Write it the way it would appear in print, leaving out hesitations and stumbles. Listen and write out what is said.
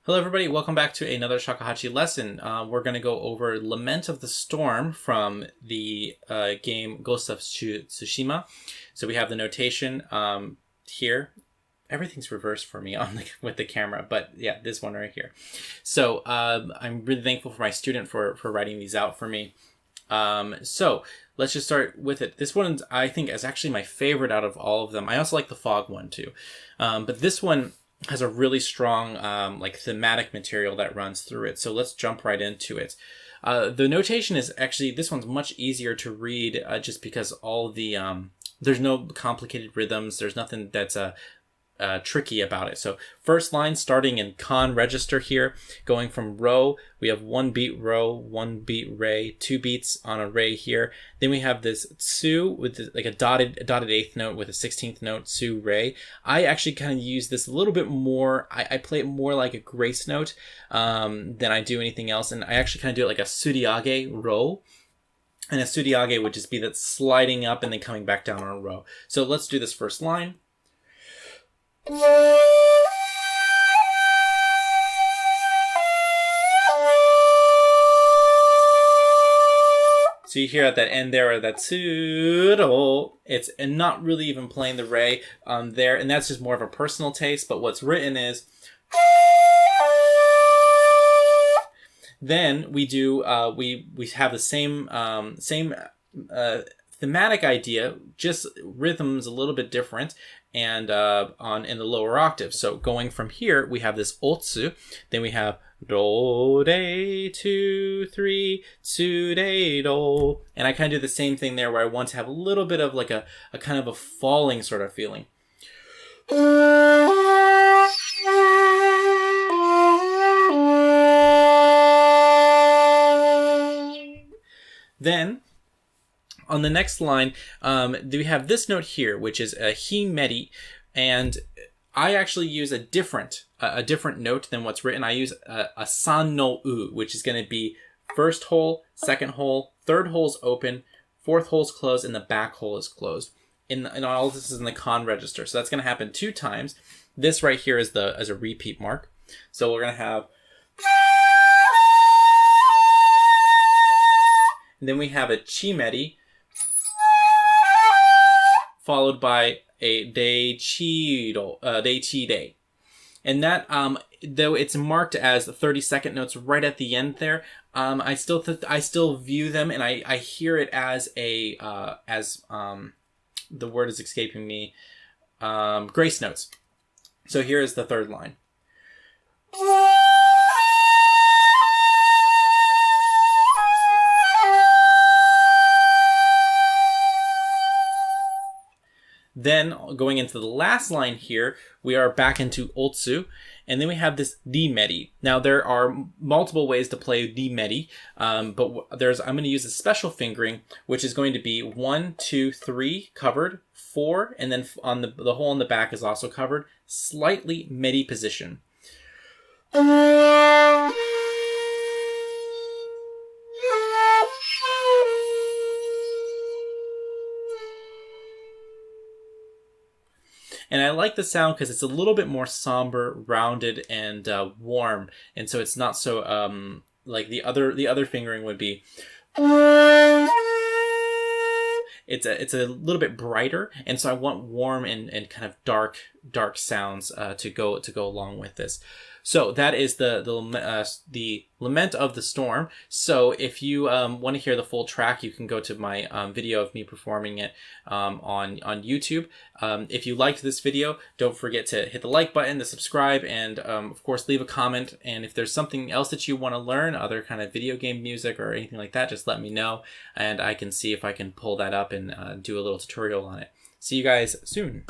Hello everybody, welcome back to another Shakuhachi lesson. We're going to go over Lament of the Storm from the game Ghost of Tsushima. So we have the notation here. Everything's reversed for me with the camera, but yeah, this one right here. So I'm really thankful for my student for writing these out for me. So let's just start with it. This one I think is actually my favorite out of all of them. I also like the fog one too, but this one has a really strong thematic material that runs through it. So let's jump right into it. The notation is actually, this one's much easier to read just because all the there's no complicated rhythms. There's nothing that's tricky about it. So first line starting in con register here, going from row, we have 1 beat row, 1 beat re, 2 beats on a re here. Then we have this tsu with like a dotted eighth note with a 16th note, tsu re. I actually kind of use this a little bit more. I play it more like a grace note than I do anything else. And I actually kind of do it like a suriage row. And a suriage would just be that sliding up and then coming back down on a row. So let's do this first line. So you hear at that end there, that tsudo, it's not really even playing the re there, and that's just more of a personal taste, but what's written is, then we do, we have the same thematic idea, just rhythms a little bit different, and in the lower octave. So going from here, we have this otsu, then we have do, de, 2, 3, tsu, de, do, and I kind of do the same thing there where I want to have a little bit of like a kind of a falling sort of feeling. Then on the next line, we have this note here, which is a himeri, and I actually use a different note than what's written. I use a san no u, which is going to be first hole, second hole, third hole's open, fourth hole's closed, and the back hole is closed. And all of this is in the con register, so that's going to happen 2 times. This right here is as a repeat mark. So we're going to have. And then we have a chimeri, followed by a de chido, de chide. And that, though it's marked as 30-second notes right at the end there, I still view them, and I hear it as the word is escaping me, grace notes. So here is the third line. Then going into the last line here, we are back into otsu, and then we have this dimeri. Now there are multiple ways to play dimeri, but I'm going to use a special fingering, which is going to be 1, 2, 3 covered, 4, and then on the hole in the back is also covered, slightly meri position. And I like the sound because it's a little bit more somber, rounded, and warm, and so it's not so like the other fingering would be. It's a little bit brighter, and so I want warm and kind of dark sounds to go along with this. So that is the Lament of the Storm. So if you want to hear the full track, you can go to my video of me performing it on YouTube. If you liked this video, don't forget to hit the like button, the subscribe, and of course leave a comment. And if there's something else that you want to learn, other kind of video game music or anything like that, just let me know, and I can see if I can pull that up and do a little tutorial on it. See you guys soon.